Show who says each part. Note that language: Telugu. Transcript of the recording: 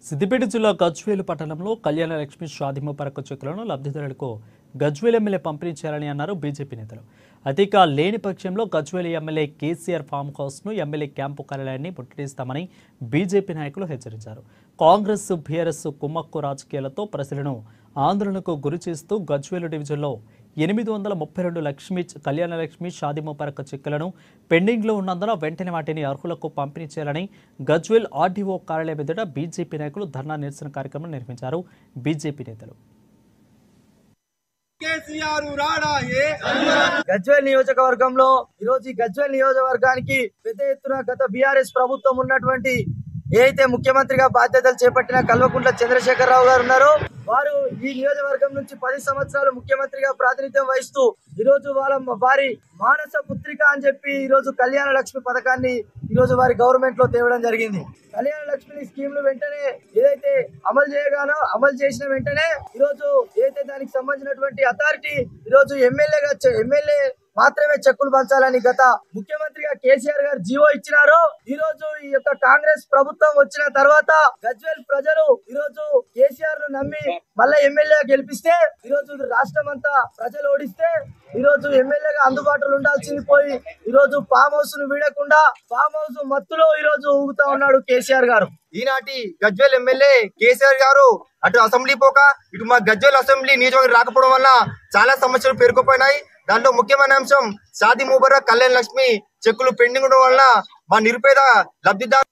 Speaker 1: సిద్దిపేట జిల్లా గజ్వేల్ పట్టణంలో కళ్యాణ లక్ష్మి షాదీ పరక చెక్కులను లబ్ధిదారులకు గజ్వేల్ ఎమ్మెల్యే పంపిణీ చేయాలని అన్నారు బీజేపీ నేతలు. అధిక లేని పక్షంలో గజ్వేల్ ఎమ్మెల్యే కేసీఆర్ ఫామ్ హౌస్ను ఎమ్మెల్యే క్యాంపు కార్యాలయాన్ని ముట్టడిస్తామని బీజేపీ నాయకులు హెచ్చరించారు. కాంగ్రెస్ బీఆర్ఎస్ కుమ్మక్కు రాజకీయాలతో ప్రజలను ఆందోళనకు గురి చేస్తూ గజ్వేల్ డివిజన్లో 832 కళ్యాణ లక్ష్మి షాదీ ముబారక్ చెక్కులను పెండింగ్లో ఉన్నందున వెంటనే వాటిని అర్హులకు పంపిణీ చేయాలని గజ్వేల్ ఆర్డీఓ కార్యాలయం ఎదుట బీజేపీ నాయకులు ధర్నా నిరసన కార్యక్రమం నిర్వహించారు. బీజేపీ నేతలు
Speaker 2: గజ్వేల్ నియోజకవర్గంలో ఈరోజు గజ్వేల్ నియోజకవర్గానికి పెద్ద ఎత్తున గత బీఆర్ఎస్ ప్రభుత్వం ఉన్నటువంటి ఏదైతే ముఖ్యమంత్రిగా బాధ్యతలు చేపట్టిన కల్వకుంట్ల చంద్రశేఖరరావు గారు ఉన్నారో వారు ఈ నియోజకవర్గం నుంచి 10 సంవత్సరాలు ముఖ్యమంత్రిగా ప్రాతినిధ్యం వహిస్తూ ఈరోజు వారి మానస పుత్రిక అని చెప్పి ఈరోజు కళ్యాణ లక్ష్మి పథకాన్ని ఈరోజు వారి గవర్నమెంట్ లో తేవడం జరిగింది. కళ్యాణ లక్ష్మి స్కీమ్ లు వెంటనే ఏదైతే అమలు చేసిన వెంటనే ఈరోజు ఏదైతే దానికి సంబంధించినటువంటి అథారిటీ ఈరోజు ఎమ్మెల్యే మాత్రమే చెక్కులు పంచాలని గత ముఖ్యమంత్రిగా కేసీఆర్ గారు జీవో ఇచ్చినారో ఈ రోజు ఈ యొక్క కాంగ్రెస్ ప్రభుత్వం వచ్చిన తర్వాత గజ్వేల్ ప్రజలు ఈ రోజు కేసీఆర్ ను నమ్మి మళ్ళీ ఎమ్మెల్యే గెలిపిస్తే ఈ రోజు రాష్ట్రం అంతా ప్రజలు ఓడిస్తే ఈ రోజు ఎమ్మెల్యేగా అందుబాటులో ఉండాల్సింది పోయి ఈ రోజు ఫామ్ హౌస్ ను వీడకుండా ఫామ్ హౌస్ మత్తులో ఈ రోజు ఊగుతా ఉన్నాడు కేసీఆర్ గారు.
Speaker 3: ఈనాటి గజ్వేల్ ఎమ్మెల్యే కేసీఆర్ గారు అటు అసెంబ్లీ పోక ఇటు మా గజ్వేల్ అసెంబ్లీ నియోజకవర్గం రాకపోవడం వల్ల చాలా సమస్యలు పేరుకుపోయినాయి. దాంట్లో ముఖ్యమైన అంశం షాదీ ముబారక్ కళ్యాణ లక్ష్మి చెక్కులు పెండింగ్ ఉండడం వల్ల మా నిరుపేద లబ్ధిదారు